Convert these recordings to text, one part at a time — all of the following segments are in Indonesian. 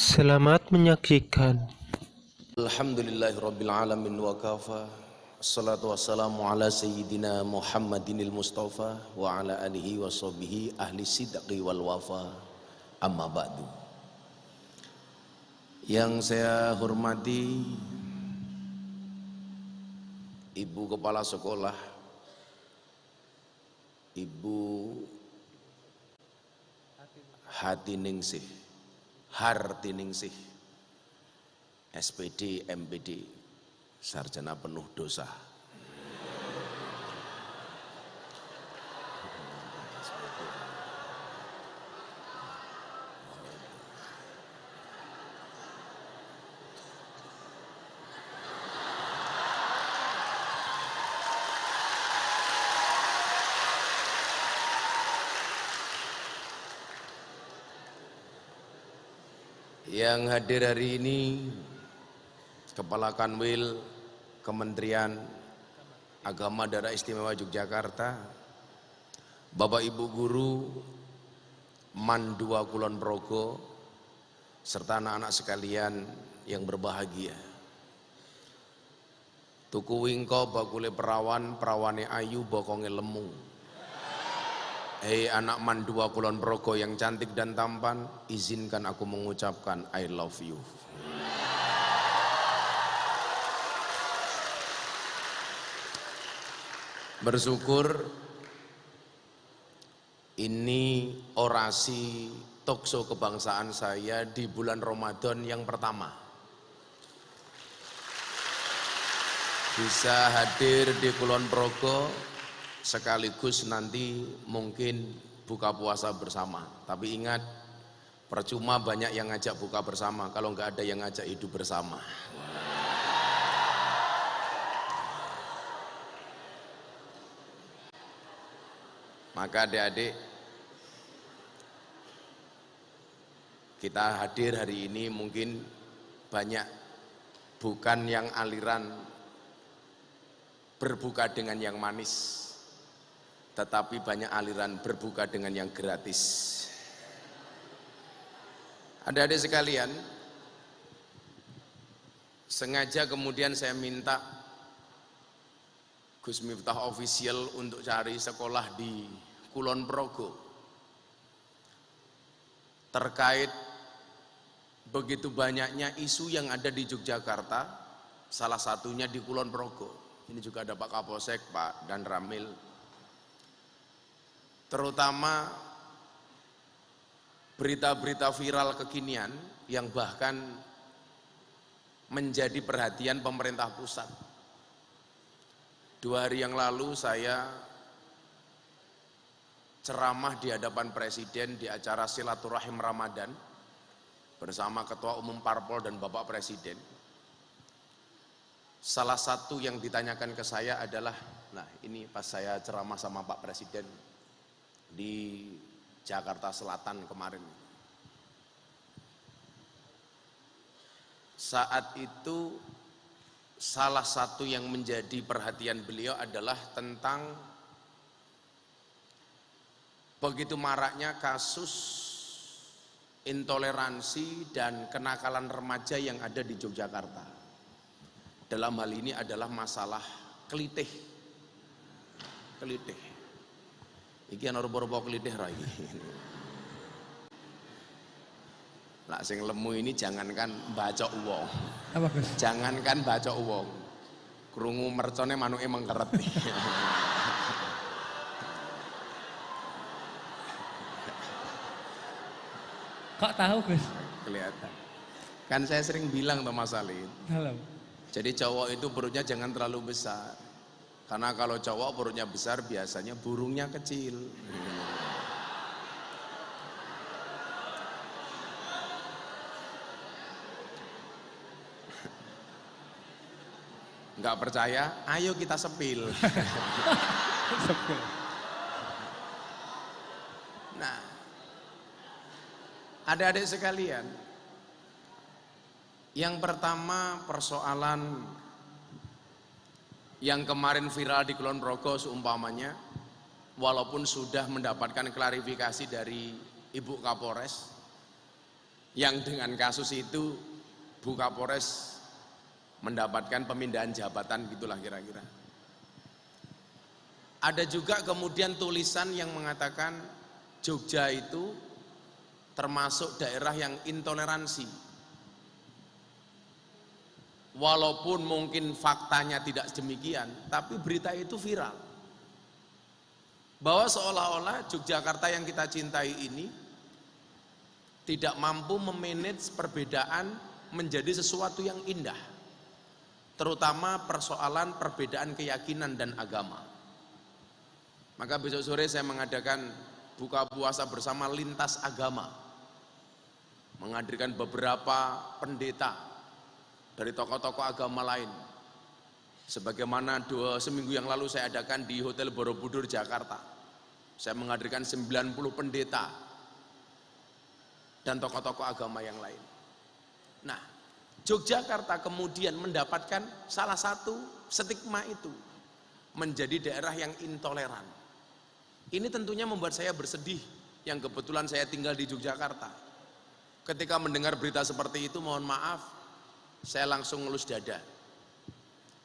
Selamat menyaksikan. Alhamdulillahirabbil alamin wa kafa. Assalatu wassalamu ala sayyidina Muhammadinil Mustafa wa ala alihi wa sahbihi ahli sidqi wal wafa. Amma ba'du. Yang saya hormati Ibu Kepala Sekolah, Ibu Hatiningsih, Hartiningsih, SPD, MPD, sarjana penuh dosa. Yang hadir hari ini Kepala Kanwil Kementerian Agama Daerah Istimewa Yogyakarta, Bapak Ibu Guru MAN 2 Kulon Progo, serta anak-anak sekalian yang berbahagia. Tuku wingko bakule perawan, perawane ayu bokonge lemu. Hei anak MAN 2 Kulon Progo yang cantik dan tampan, izinkan aku mengucapkan I love you. Bersyukur ini orasi talkshow kebangsaan saya di bulan Ramadan yang pertama. Bisa hadir di Kulon Progo, sekaligus nanti mungkin buka puasa bersama. Tapi ingat, percuma banyak yang ngajak buka bersama kalau nggak ada yang ngajak hidup bersama. Maka adik-adik, kita hadir hari ini mungkin banyak bukan yang aliran berbuka dengan yang manis, tetapi banyak aliran berbuka dengan yang gratis. Adik-adik sekalian, sengaja kemudian saya minta Gus Miftah Official untuk cari sekolah di Kulon Progo terkait begitu banyaknya isu yang ada di Yogyakarta, salah satunya di Kulon Progo. Ini juga ada Pak Kapolsek, Pak Dan Ramil, terutama berita-berita viral kekinian yang bahkan menjadi perhatian pemerintah pusat. 2 hari yang lalu saya ceramah di hadapan Presiden di acara Silaturahim Ramadan bersama Ketua Umum Parpol dan Bapak Presiden. Salah satu yang ditanyakan ke saya adalah, nah ini pas saya ceramah sama Pak Presiden di Jakarta Selatan kemarin. Saat itu salah satu yang menjadi perhatian beliau adalah tentang begitu maraknya kasus intoleransi dan kenakalan remaja yang ada di Yogyakarta. Dalam hal ini adalah masalah kelitih. Kelitih. Iki ana rupa-rupa kelitih ra iki. Lah sing lemu ini jangankan bacok wong. Apa, Gus? Jangankan bacok wong. Krungu mercone manuke mengkeret. Kok tahu, Gus? Kelihatan. Kan saya sering bilang ke Mas Alin. Halo. Jadi cowok itu perutnya jangan terlalu besar. Karena kalau cowok perutnya besar biasanya burungnya kecil. Enggak percaya? Ayo kita sepil. Nah, adik-adik sekalian, yang pertama persoalan yang kemarin viral di Kulon Progo seumpamanya, walaupun sudah mendapatkan klarifikasi dari Ibu Kapolres, yang dengan kasus itu Bu Kapolres mendapatkan pemindahan jabatan, gitulah kira-kira. Ada juga kemudian tulisan yang mengatakan Jogja itu termasuk daerah yang intoleransi. Walaupun mungkin faktanya tidak demikian, tapi berita itu viral. Bahwa seolah-olah Yogyakarta yang kita cintai ini tidak mampu memanage perbedaan menjadi sesuatu yang indah. Terutama persoalan perbedaan keyakinan dan agama. Maka besok sore saya mengadakan buka puasa bersama lintas agama. Menghadirkan beberapa pendeta dari tokoh-tokoh agama lain. Sebagaimana seminggu yang lalu saya adakan di Hotel Borobudur Jakarta. Saya menghadirkan 90 pendeta dan tokoh-tokoh agama yang lain. Nah, Yogyakarta kemudian mendapatkan salah satu stigma itu, menjadi daerah yang intoleran. Ini tentunya membuat saya bersedih, yang kebetulan saya tinggal di Yogyakarta. Ketika mendengar berita seperti itu, mohon maaf, saya langsung ngelus dada.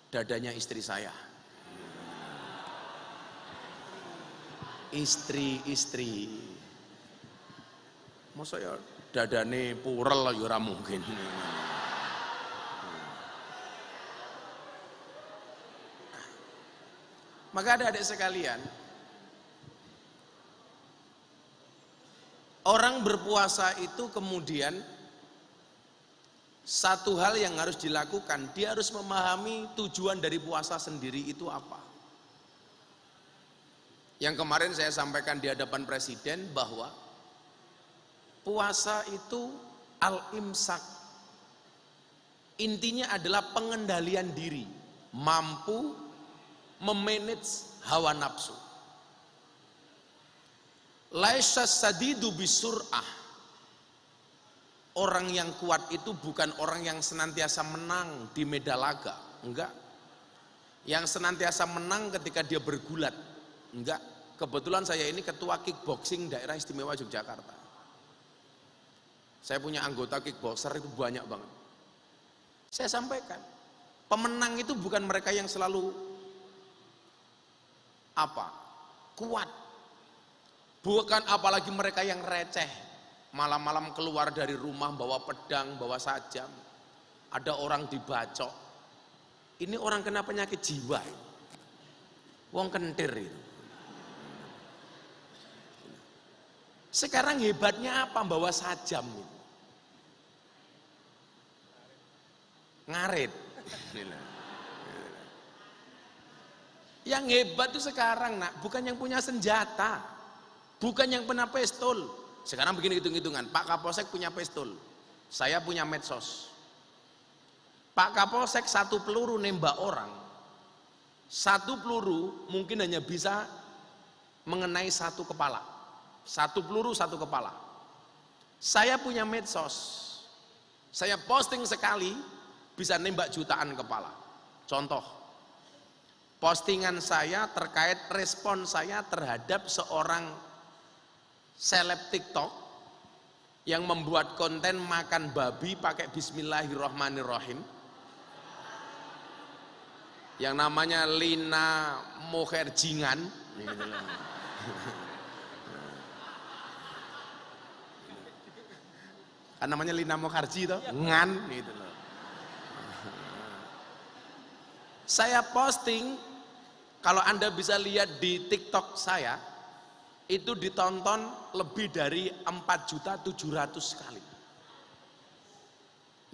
Dadanya istri saya. Istri. Masa ya dadane purel ya ora mungkin. Maka adik-adik sekalian, orang berpuasa itu kemudian satu hal yang harus dilakukan, dia harus memahami tujuan dari puasa sendiri itu apa. Yang kemarin saya sampaikan di hadapan Presiden bahwa puasa itu al-imsak. Intinya adalah pengendalian diri, mampu memanage hawa nafsu. Laisa sadidu bisur'ah. Orang yang kuat itu bukan orang yang senantiasa menang di medan laga, enggak. Yang senantiasa menang ketika dia bergulat, enggak. Kebetulan saya ini ketua kickboxing daerah istimewa Yogyakarta. Saya punya anggota kickboxer itu banyak banget. Saya sampaikan, pemenang itu bukan mereka yang selalu kuat. Bukan apalagi mereka yang receh, malam-malam keluar dari rumah bawa pedang, bawa sajam, ada orang dibacok. Ini orang kena penyakit jiwa, wong kentir itu. Sekarang hebatnya apa bawa sajam itu? Ngarit. Yang hebat itu sekarang bukan yang punya senjata. Bukan yang pernah pistol. Sekarang begini hitung-hitungan, Pak Kapolsek punya pistol, saya punya medsos. Pak Kapolsek satu peluru nembak orang, satu peluru mungkin hanya bisa mengenai satu kepala. Satu peluru satu kepala. Saya punya medsos, saya posting sekali bisa nembak jutaan kepala. Contoh, postingan saya terkait respon saya terhadap seorang seleb TikTok yang membuat konten makan babi pakai bismillahirrahmanirrahim, yang namanya Lina Mukherjingan. Kan namanya Lina Mukherji toh, ngan gitu loh. Saya posting, kalau Anda bisa lihat di TikTok saya, itu ditonton lebih dari 4.700.000 kali.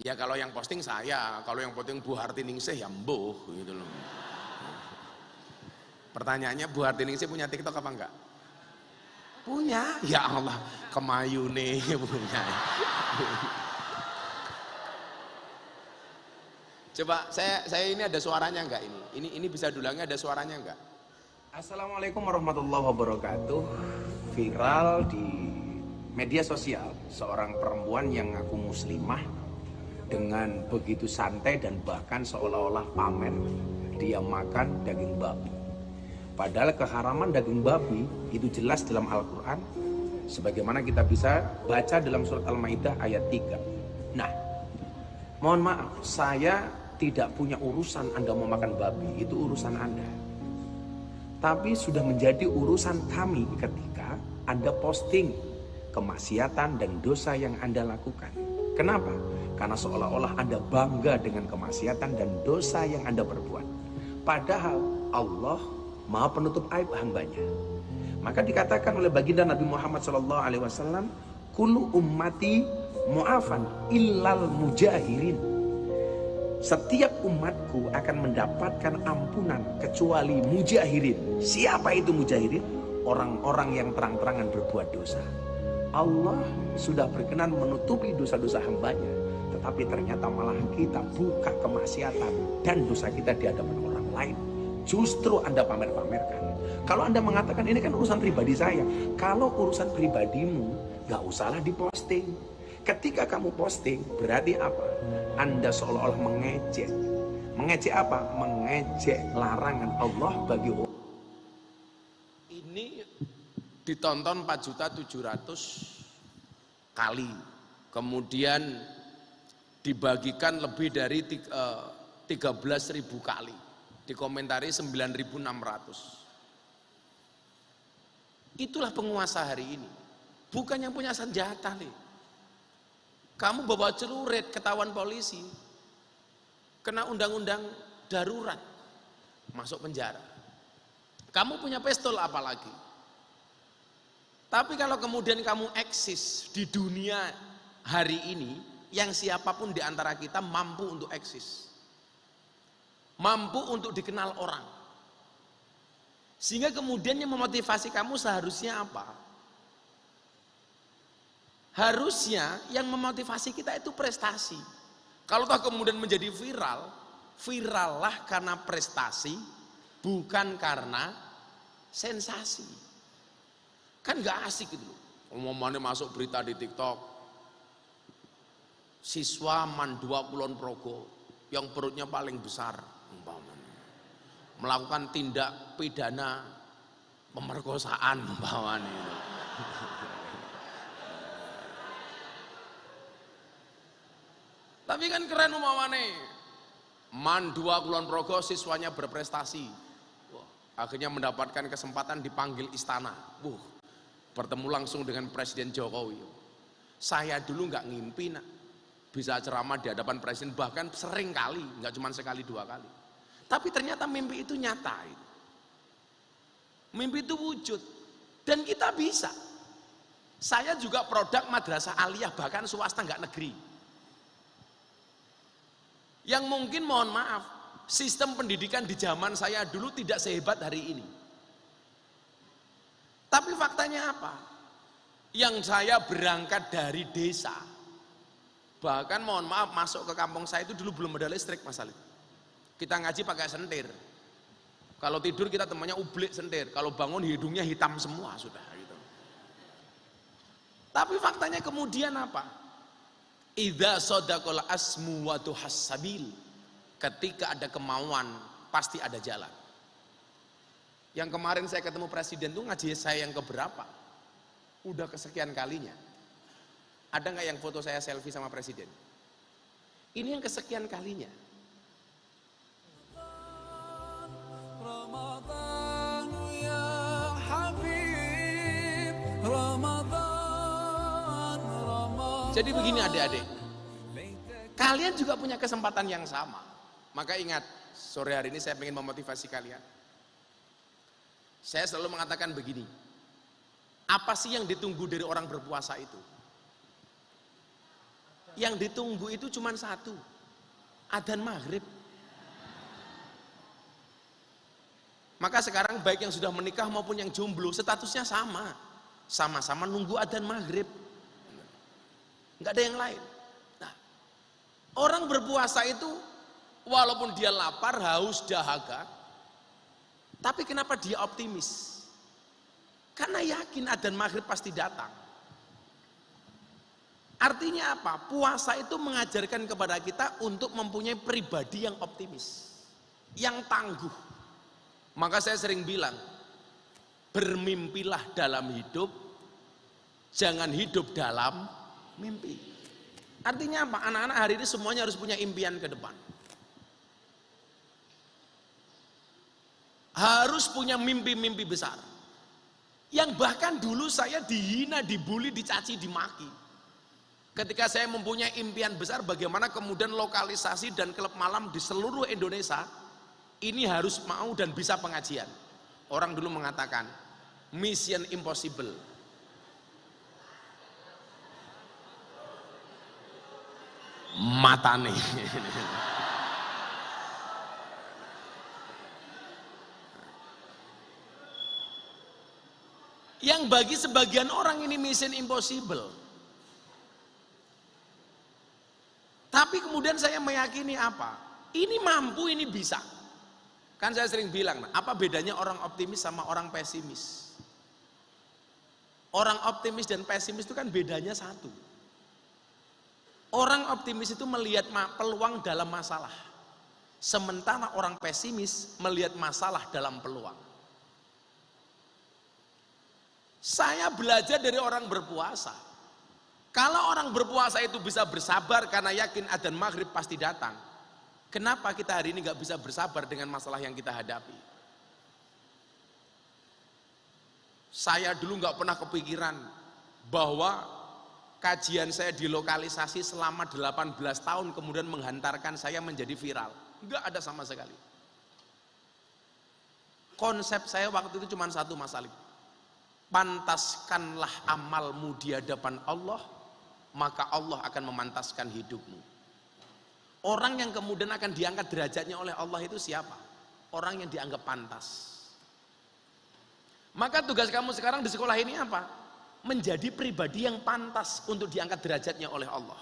Ya kalau yang posting saya, kalau yang posting Bu Hartiningsih ya mbuh gitu loh. Pertanyaannya, Bu Hartiningsih punya TikTok apa enggak? Punya. Ya Allah, kemayu nih punya. Coba saya ini ada suaranya enggak ini? Ini bisa diulangi, ada suaranya enggak? Assalamualaikum warahmatullahi wabarakatuh. Viral di media sosial seorang perempuan yang ngaku muslimah dengan begitu santai dan bahkan seolah-olah pamer dia makan daging babi. Padahal keharaman daging babi itu jelas dalam Al-Quran. Sebagaimana kita bisa baca dalam surat Al-Maidah ayat 3. Nah, mohon maaf, saya tidak punya urusan Anda mau makan babi, itu urusan Anda. Tapi sudah menjadi urusan kami ketika Anda posting kemaksiatan dan dosa yang Anda lakukan. Kenapa? Karena seolah-olah Anda bangga dengan kemaksiatan dan dosa yang Anda perbuat. Padahal Allah Maha penutup aib hambanya. Maka dikatakan oleh baginda Nabi Muhammad SAW, kullu ummati mu'afan illal mujahirin. Setiap umatku akan mendapatkan ampunan kecuali mujahirin. Siapa itu mujahirin? Orang-orang yang terang-terangan berbuat dosa. Allah sudah berkenan menutupi dosa-dosa hambanya, tetapi ternyata malah kita buka kemaksiatan dan dosa kita di hadapan orang lain. Justru Anda pamer-pamerkan. Kalau Anda mengatakan ini kan urusan pribadi saya, kalau urusan pribadimu gak usahlah diposting. Ketika kamu posting berarti apa? Anda seolah-olah mengejek. Mengejek apa? Mengejek larangan Allah bagi orang. Ini ditonton 4.700.000 kali. Kemudian dibagikan lebih dari 13.000 kali. Dikomentari 9.600. Itulah penguasa hari ini. Bukan yang punya senjata nih. Kamu bawa celurit ketahuan polisi, kena undang-undang darurat, masuk penjara. Kamu punya pistol apalagi. Tapi kalau kemudian kamu eksis di dunia hari ini, yang siapapun di antara kita mampu untuk eksis. Mampu untuk dikenal orang. Sehingga kemudian yang memotivasi kamu seharusnya apa? Harusnya yang memotivasi kita itu prestasi. Kalau toh kemudian menjadi viral, virallah karena prestasi, bukan karena sensasi. Kan gak asik gitu loh. Umumnya masuk berita di TikTok, siswa Mandua Kulon Progo yang perutnya paling besar melakukan tindak pidana pemerkosaan umpamanya. Tapi kan keren umpamanya. Mandua Kulon Progo siswanya berprestasi. Wah, akhirnya mendapatkan kesempatan dipanggil istana. Bertemu langsung dengan Presiden Jokowi. Saya dulu nggak ngimpi nak bisa ceramah di hadapan presiden, bahkan sering kali, nggak cuma sekali dua kali. Tapi ternyata mimpi itu nyata. Mimpi itu wujud. Dan kita bisa. Saya juga produk madrasah aliyah, bahkan swasta nggak negeri. Yang mungkin mohon maaf, sistem pendidikan di zaman saya dulu tidak sehebat hari ini. Tapi faktanya apa? Yang saya berangkat dari desa, bahkan mohon maaf masuk ke kampung saya itu dulu belum ada listrik Mas Alid. Kita ngaji pakai sentir. Kalau tidur kita temannya ublik sentir. Kalau bangun hidungnya hitam semua sudah gitu. Tapi faktanya kemudian apa? Idza sadaqal asmu wa tuhassabil. Ketika ada kemauan pasti ada jalan. Yang kemarin saya ketemu presiden tuh ngaji saya yang keberapa? Udah kesekian kalinya. Ada nggak yang foto saya selfie sama presiden? Ini yang kesekian kalinya. Jadi begini adik-adik, kalian juga punya kesempatan yang sama. Maka ingat, sore hari ini saya ingin memotivasi kalian. Saya selalu mengatakan begini, apa sih yang ditunggu dari orang berpuasa itu? Yang ditunggu itu cuma satu, adzan maghrib. Maka sekarang baik yang sudah menikah maupun yang jomblo statusnya sama. Sama-sama nunggu adzan maghrib. Enggak ada yang lain. Nah, orang berpuasa itu walaupun dia lapar, haus, dahaga, tapi kenapa dia optimis? Karena yakin adzan maghrib pasti datang. Artinya apa? Puasa itu mengajarkan kepada kita untuk mempunyai pribadi yang optimis, yang tangguh. Maka saya sering bilang, bermimpilah dalam hidup, Jangan hidup dalam mimpi. Artinya apa? Anak-anak hari ini semuanya harus punya impian ke depan. Harus punya mimpi-mimpi besar. Yang bahkan dulu saya dihina, dibully, dicaci, dimaki. Ketika saya mempunyai impian besar, bagaimana kemudian lokalisasi dan klub malam di seluruh Indonesia ini harus mau dan bisa pengajian. Orang dulu mengatakan mission impossible. Matane. Yang bagi sebagian orang ini mission impossible. Tapi kemudian saya meyakini apa? Ini mampu, ini bisa. Kan saya sering bilang, apa bedanya orang optimis sama orang pesimis? Orang optimis dan pesimis itu kan bedanya satu. Orang optimis itu melihat peluang dalam masalah. Sementara orang pesimis melihat masalah dalam peluang. Saya belajar dari orang berpuasa. Kalau orang berpuasa itu bisa bersabar karena yakin adzan maghrib pasti datang. Kenapa kita hari ini gak bisa bersabar dengan masalah yang kita hadapi? Saya dulu gak pernah kepikiran bahwa kajian saya di lokalisasi selama 18 tahun kemudian menghantarkan saya menjadi viral. Gak ada sama sekali. Konsep saya waktu itu cuma satu, Mas Alif. Pantaskanlah amalmu di hadapan Allah, maka Allah akan memantaskan hidupmu. Orang yang kemudian akan diangkat derajatnya oleh Allah itu siapa? Orang yang dianggap pantas. Maka tugas kamu sekarang di sekolah ini apa? Menjadi pribadi yang pantas untuk diangkat derajatnya oleh Allah.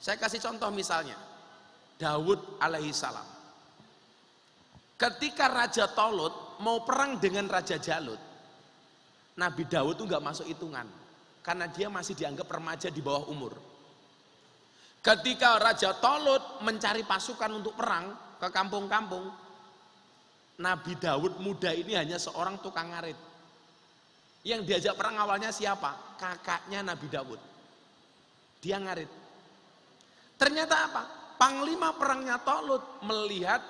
Saya kasih contoh misalnya, Daud alaihissalam. Ketika Raja Tolut mau perang dengan Raja Jalut, Nabi Daud itu gak masuk hitungan. Karena dia masih dianggap remaja di bawah umur. Ketika Raja Tolut mencari pasukan untuk perang ke kampung-kampung, Nabi Daud muda ini hanya seorang tukang ngarit. Yang diajak perang awalnya siapa? Kakaknya Nabi Daud. Dia ngarit. Ternyata apa? Panglima perangnya Tolut melihat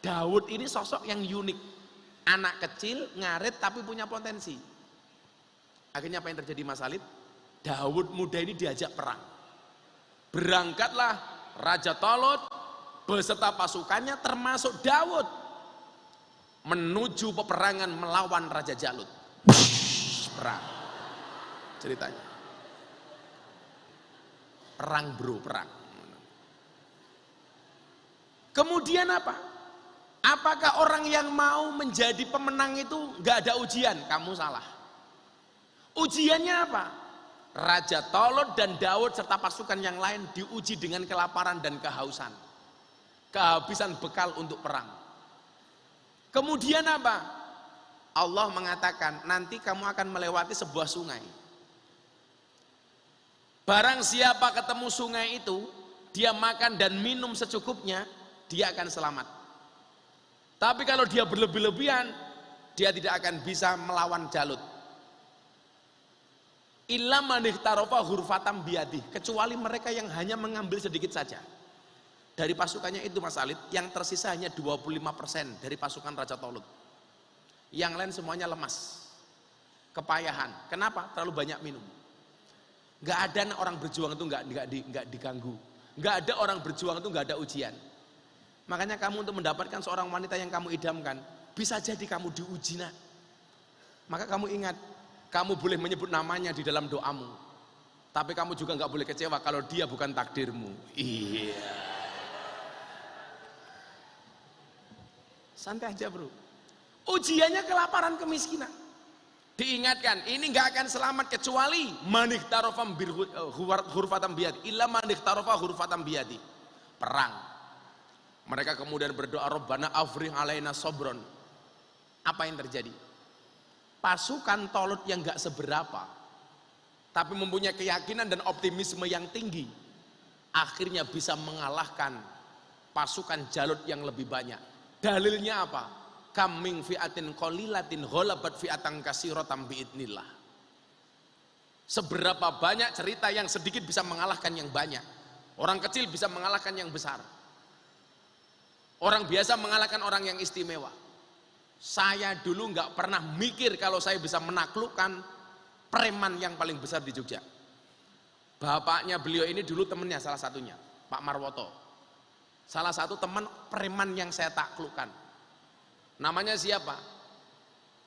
Daud ini sosok yang unik. Anak kecil, ngarit tapi punya potensi. Akhirnya apa yang terjadi, Mas Alid? Daud muda ini diajak perang. Berangkatlah Raja Tolut beserta pasukannya termasuk Daud menuju peperangan melawan Raja Jalut. Perang ceritanya. Perang bro, perang. Kemudian apa? Apakah orang yang mau menjadi pemenang itu gak ada ujian? Kamu salah. Ujiannya apa? Raja Tolut dan Daud serta pasukan yang lain diuji dengan kelaparan dan kehausan. Kehabisan bekal untuk perang. Kemudian apa? Allah mengatakan, nanti kamu akan melewati sebuah sungai. Barang siapa ketemu sungai itu, dia makan dan minum secukupnya, dia akan selamat. Tapi kalau dia berlebih-lebihan, dia tidak akan bisa melawan Jalut. Illa man ikhtarofa hurfatam biyadih, kecuali mereka yang hanya mengambil sedikit saja. Dari pasukannya itu, Mas Alid, yang tersisa hanya 25% dari pasukan Raja Tolut. Yang lain semuanya lemas, kepayahan. Kenapa? Terlalu banyak minum. Gak ada orang berjuang itu gak diganggu. Gak ada orang berjuang itu gak ada ujian. Makanya kamu untuk mendapatkan seorang wanita yang kamu idamkan, bisa jadi kamu diuji nak. Maka kamu ingat, kamu boleh menyebut namanya di dalam doamu. Tapi kamu juga gak boleh kecewa kalau dia bukan takdirmu. Iya. Santai aja bro. Ujiannya kelaparan, kemiskinan. Diingatkan, ini gak akan selamat kecuali maniktarofam hurfatam biyadi. Illa maniktarofa hurfatam biyadi. Perang. Mereka kemudian berdoa, Rabbana afrih alaina sobron. Apa yang terjadi? Pasukan Tolut yang gak seberapa, tapi mempunyai keyakinan dan optimisme yang tinggi, akhirnya bisa mengalahkan pasukan Jalut yang lebih banyak. Dalilnya apa? Kaming fi'atin qalilatin ghalabat fi'atan katsiratan biidnillah. Seberapa banyak cerita yang sedikit bisa mengalahkan yang banyak. Orang kecil bisa mengalahkan yang besar. Orang biasa mengalahkan orang yang istimewa. Saya dulu nggak pernah mikir kalau saya bisa menaklukkan preman yang paling besar di Jogja. Bapaknya beliau ini dulu temennya salah satunya, Pak Marwoto. Salah satu teman preman yang saya taklukkan. Namanya siapa?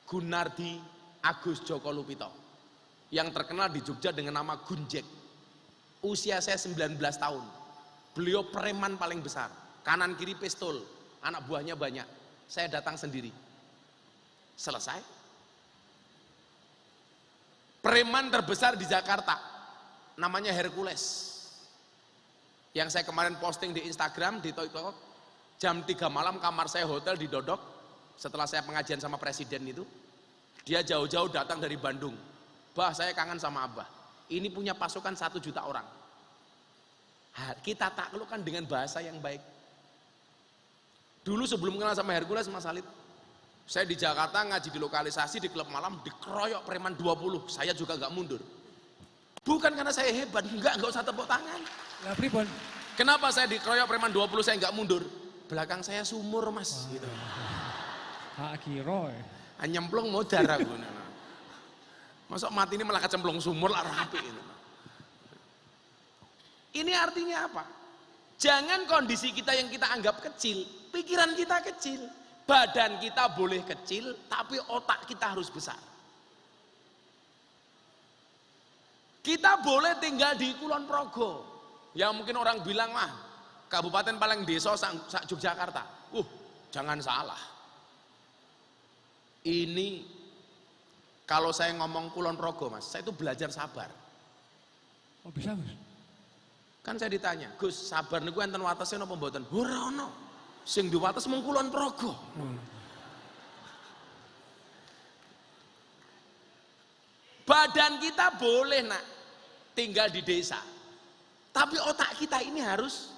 Gunardi Agus Joko Lupito. Yang terkenal di Jogja dengan nama Gunjek. Usia saya 19 tahun. Beliau preman paling besar. Kanan kiri pistol, anak buahnya banyak. Saya datang sendiri. Selesai. Preman terbesar di Jakarta, namanya Hercules. Yang saya kemarin posting di Instagram, di TikTok, jam 3 malam kamar saya hotel di Dodok, setelah saya pengajian sama presiden itu, dia jauh-jauh datang dari Bandung. Bah, saya kangen sama Abah. Ini punya pasukan 1 juta orang. Kita taklukkan dengan bahasa yang baik. Dulu sebelum kenal sama Hercules, Mas Halid, saya di Jakarta ngaji di lokalisasi di klub malam, dikeroyok preman 20. Saya juga nggak mundur. Bukan karena saya hebat, enggak usah tepuk tangan. Lah pripun? Kenapa saya dikeroyok preman 20 saya nggak mundur? Belakang saya sumur, Mas. Gitu. Hak kira. Nyemplung modar aku. Masuk mati ini malah kecemplung sumur lah rapi. Ini artinya apa? Jangan kondisi kita yang kita anggap kecil, pikiran kita kecil, badan kita boleh kecil, tapi otak kita harus besar. Kita boleh tinggal di Kulon Progo, yang mungkin orang bilang mah kabupaten paling desa sak Yogyakarta. Jangan salah. Ini kalau saya ngomong Kulon Progo, Mas, saya itu belajar sabar. Oh bisa, Gus? Kan saya ditanya, Gus, sabar niku enten watese napa mboten? Ora ono. Sing diwates mung Kulon Progo. Badan kita boleh, Nak, tinggal di desa. Tapi otak kita ini harus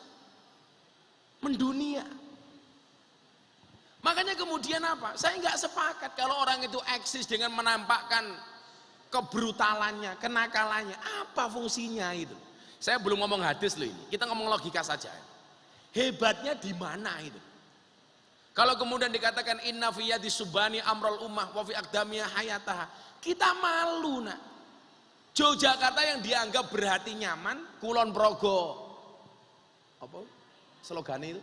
mendunia. Makanya kemudian apa? Saya nggak sepakat kalau orang itu eksis dengan menampakkan kebrutalannya, kenakalannya. Apa fungsinya itu? Saya belum ngomong hadis loh ini. Kita ngomong logika saja. Hebatnya di mana itu? Kalau kemudian dikatakan inna fi yadi subani amrul ummah wa fi aqdamiha hayataha. Kita malu, Nak. Yogyakarta yang dianggap berhati nyaman, Kulon Progo. Apa? Slogan itu?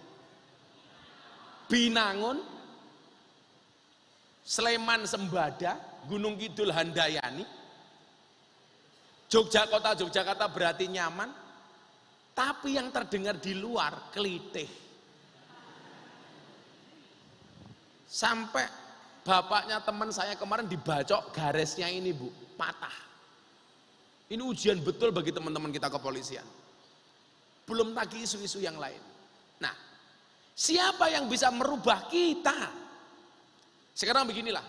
Binangun, Sleman Sembada, Gunung Kidul Handayani, Yogyakarta berarti nyaman, tapi yang terdengar di luar kelitih. Sampai bapaknya teman saya kemarin dibacok garisnya ini, Bu, patah. Ini ujian betul bagi teman-teman kita kepolisian. Belum lagi isu-isu yang lain. Nah, siapa yang bisa merubah kita? Sekarang beginilah,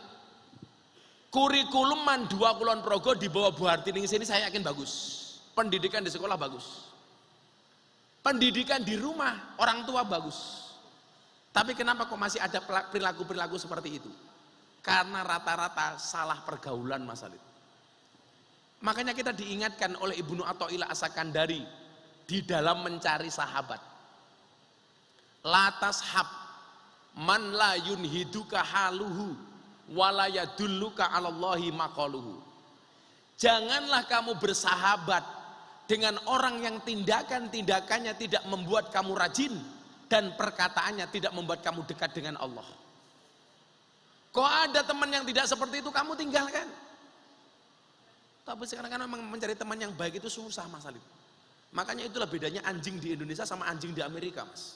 kurikulum Man 2 Kulon Progo di bawah Bu Hartini sini saya yakin bagus. Pendidikan di sekolah bagus. Pendidikan di rumah orang tua bagus. Tapi kenapa kok masih ada perilaku-perilaku seperti itu? Karena rata-rata salah pergaulan, Mas Halid. Makanya kita diingatkan oleh Ibnu Athaillah As-Sakandari di dalam mencari sahabat. Latas hab man la yunhiduka haluhu wala yadulluka 'alallahi maqaluhu. Janganlah kamu bersahabat dengan orang yang tindakan-tindakannya tidak membuat kamu rajin dan perkataannya tidak membuat kamu dekat dengan Allah. Kok ada teman yang tidak seperti itu kamu tinggalkan. Tapi sekarang kan memang mencari teman yang baik itu susah, Mas Halid. Makanya itulah bedanya anjing di Indonesia sama anjing di Amerika, Mas.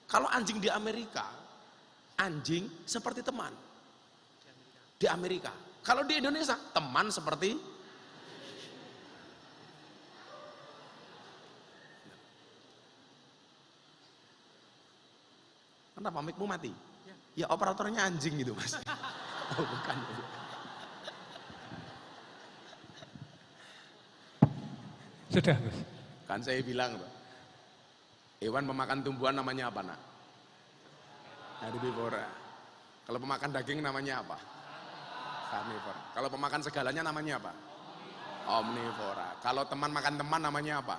Kalau anjing di Amerika, anjing seperti teman. Di Amerika. Kalau di Indonesia, teman seperti kenapa mic-mu mati? Ya operatornya anjing gitu, Mas. Oh, bukan. Sudah, Gus. Kan saya bilang, Pak. Hewan pemakan tumbuhan namanya apa, Nak? Herbivora. Kalau pemakan daging namanya apa? Karnivora. Kalau pemakan segalanya namanya apa? Omnivora. Kalau teman makan teman namanya apa?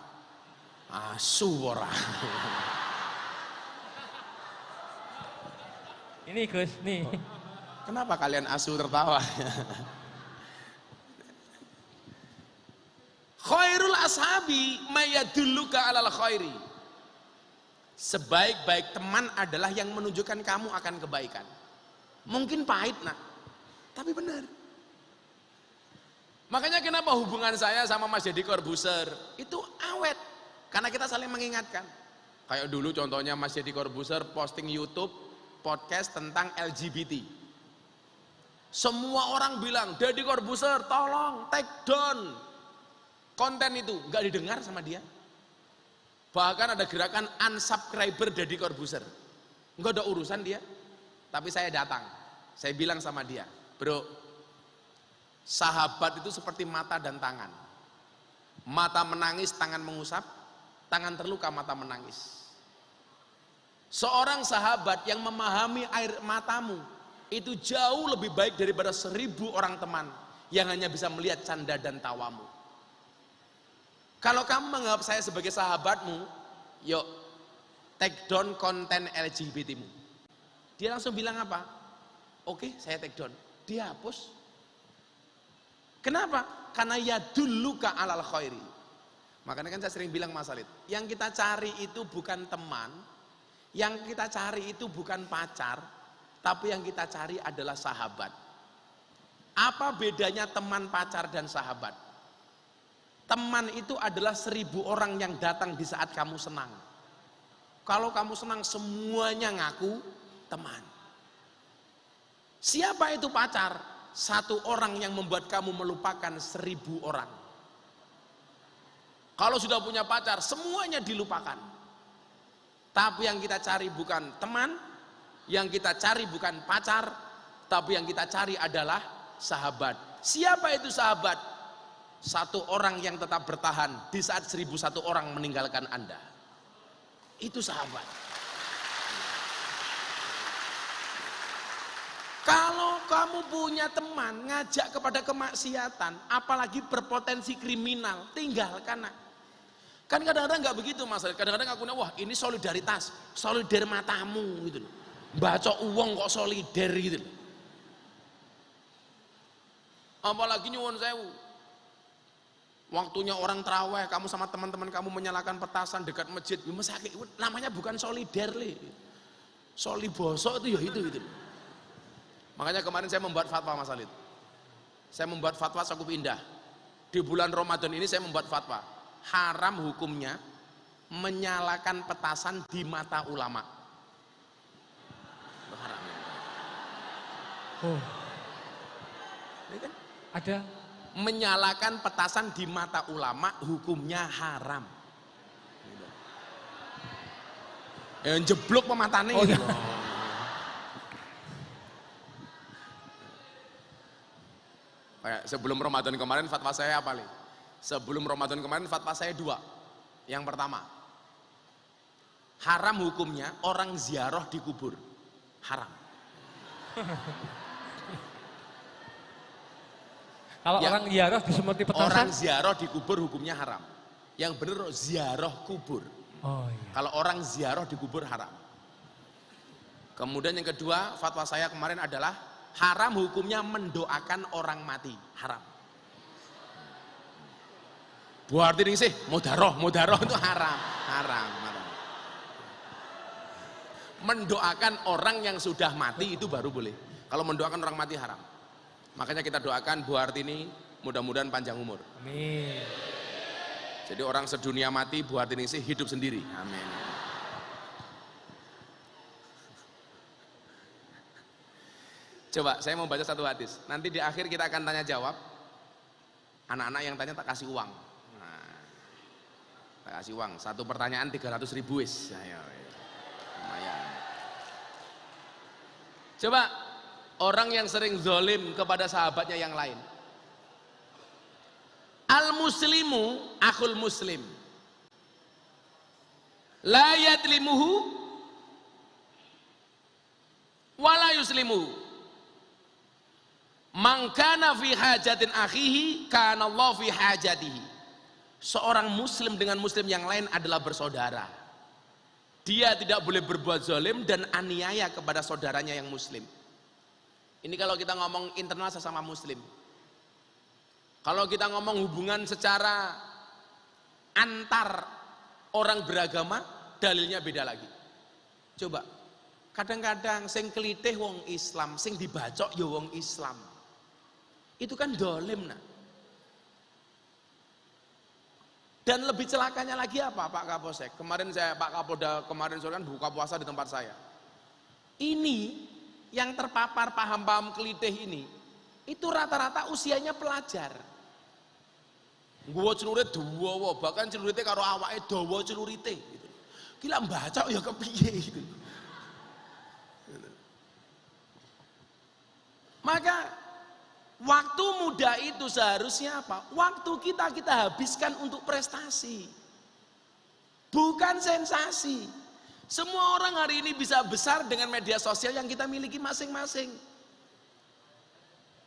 Asuvora. Ini Gus, nih. Kenapa kalian asu tertawa? Khairul ashabi mayadulluka alal khairi. Sebaik-baik teman adalah yang menunjukkan kamu akan kebaikan. Mungkin pahit nak, tapi benar. Makanya kenapa hubungan saya sama Mas Deddy Corbuzier itu awet, karena kita saling mengingatkan. Kayak dulu contohnya Mas Deddy Corbuzier posting YouTube podcast tentang LGBT. Semua orang bilang, Deddy Corbuzier tolong take down konten itu. Nggak didengar sama dia. Bahkan ada gerakan unsubscriber Deddy Corbuzier. Nggak ada urusan dia. Tapi saya datang, saya bilang sama dia, bro, sahabat itu seperti mata dan tangan. Mata menangis, tangan mengusap, tangan terluka, mata menangis. Seorang sahabat yang memahami air matamu itu jauh lebih baik daripada 1000 orang teman yang hanya bisa melihat canda dan tawamu. Kalau kamu menganggap saya sebagai sahabatmu, yuk take down konten LGBT-mu. Dia langsung bilang apa? Oke, saya take down. Dia hapus. Kenapa? Karena yadulluka alal khairi. Makanya kan saya sering bilang Mas Alid, yang kita cari itu bukan teman, yang kita cari itu bukan pacar, tapi yang kita cari adalah sahabat. Apa bedanya teman, pacar, dan sahabat? Teman itu adalah 1000 orang yang datang di saat kamu senang. Kalau kamu senang semuanya ngaku teman. Siapa itu pacar? 1 orang yang membuat kamu melupakan 1000 orang. Kalau sudah punya pacar, semuanya dilupakan. Tapi yang kita cari bukan teman, yang kita cari bukan pacar, tapi yang kita cari adalah sahabat. Siapa itu sahabat? 1 orang yang tetap bertahan di saat 1001 orang meninggalkan Anda. Itu sahabat. Kalau kamu punya teman ngajak kepada kemaksiatan, apalagi berpotensi kriminal, tinggalkan. Kan kadang-kadang nggak begitu Mas. Kadang-kadang aku wah ini solidaritas, solidar matamu gitu loh. Baca uang kok solidar gitu loh. Apalagi nyuwun sewu. Waktunya orang terawih, kamu sama teman-teman kamu menyalakan petasan dekat masjid, namanya bukan solidar le. Soliboso itu ya itu gitu. Makanya kemarin saya membuat fatwa Mas Alid. Saya membuat fatwa cukup indah. Di bulan Ramadan ini saya membuat fatwa. Haram hukumnya menyalakan petasan di mata ulama. Haram. Oh. Ini kan? Ada Menyalakan petasan di mata ulama hukumnya haram. Yang jeblok pematane gitu. Sebelum Ramadan kemarin fatwa saya apa nih? Sebelum Ramadan kemarin fatwa saya 2. Yang pertama, haram hukumnya orang ziarah di kubur. Haram. kalau orang ziarah disemuti petasan. Orang ziarah di kubur hukumnya haram. Yang benar ziarah kubur. Oh iya. Kalau orang ziarah di kubur haram. Kemudian yang kedua, fatwa saya kemarin adalah haram hukumnya mendoakan orang mati. Haram. Berarti ini sih mudaroh itu haram. Haram. Mendoakan orang yang sudah mati itu baru boleh. Kalau mendoakan orang mati haram. Makanya kita doakan Bu Hartini mudah-mudahan panjang umur. Amin. Jadi orang sedunia mati, Bu Hartini sih hidup sendiri. Amin. Coba saya mau baca satu hadis. Nanti di akhir kita akan tanya jawab. Anak-anak yang tanya tak kasih uang. Nah, tak kasih uang. Satu pertanyaan 300.000 wis. Ayo, lumayan. Coba orang yang sering zolim kepada sahabatnya yang lain. Al-muslimu akhul muslim. La yadlimuhu wala yuslimuhu. Man kana fi hajatin akhihi kana Allah fi hajatihi. Seorang muslim dengan muslim yang lain adalah bersaudara. Dia tidak boleh berbuat zalim dan aniaya kepada saudaranya yang muslim. Ini kalau kita ngomong internal sesama muslim. Kalau kita ngomong hubungan secara antar orang beragama, dalilnya beda lagi. Coba, kadang-kadang sing kelitih wong Islam, sing dibacok ya wong Islam. Itu kan dolim nah. Dan lebih celakanya lagi apa Pak Kapolsek? Kemarin Pak Kapolda kemarin sore kan buka puasa di tempat saya. Ini yang terpapar paham-paham kelitih ini, itu rata-rata usianya pelajar. Gua celurit dawa, bahkan celurite karo awake dawa celurite gitu. Gila mbacok ya kepiye gitu. Maka waktu muda itu seharusnya apa? Waktu kita habiskan untuk prestasi. Bukan sensasi. Semua orang hari ini bisa besar dengan media sosial yang kita miliki masing-masing.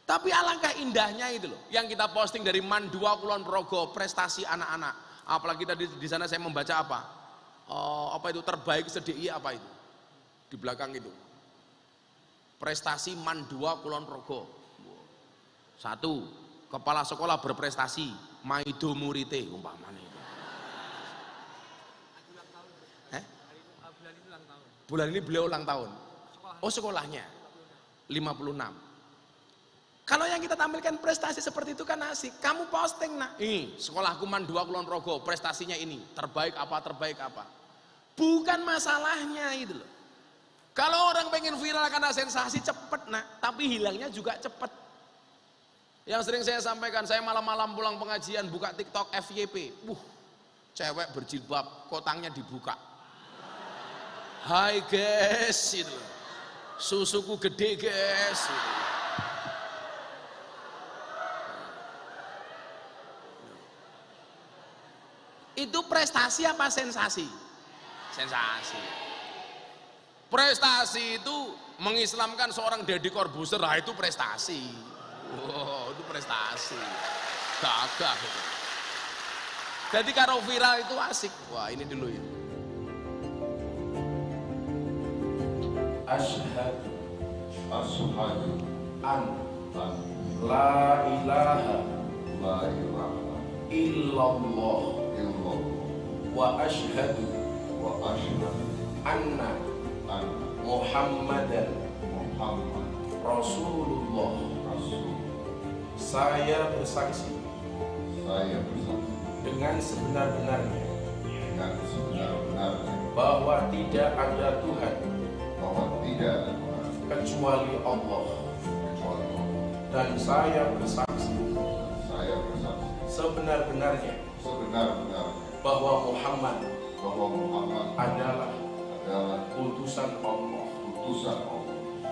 Tapi alangkah indahnya itu loh, yang kita posting dari Man 2 Kulon Progo, prestasi anak-anak. Apalagi tadi di sana saya membaca apa? Apa itu terbaik sedih apa itu? Di belakang itu. Prestasi Man 2 Kulon Progo. 1. Kepala sekolah berprestasi, maido murite umpamanya itu. Bulan ini beliau ulang tahun. Oh sekolahnya 56. Kalau yang kita tampilkan prestasi seperti itu kan asik. Kamu posting nak, sekolahku Man 2 Kulon Progo, prestasinya ini, terbaik apa. Bukan masalahnya itu loh. Kalau orang pengen viral karena sensasi cepet nak, tapi hilangnya juga cepet. Yang sering saya sampaikan, saya malam-malam pulang pengajian buka TikTok FYP. Cewek berjilbab, kotangnya dibuka. Hai guys, itu. Susuku gede guys. Itu prestasi apa sensasi? Sensasi. Prestasi itu mengislamkan seorang Deddy Corbuzier, itu prestasi. Wow, itu prestasi. Gagah itu. Jadi kalau viral itu asik. Wah, ini dulu ya. Asyhadu an la ilaha illallah wa asyhadu anna Muhammadan Rasulullah. Saya bersaksi dengan sebenar-benarnya bahwa tidak ada Tuhan kecuali Allah, dan saya bersaksi sebenar-benarnya bahwa Muhammad adalah utusan Allah.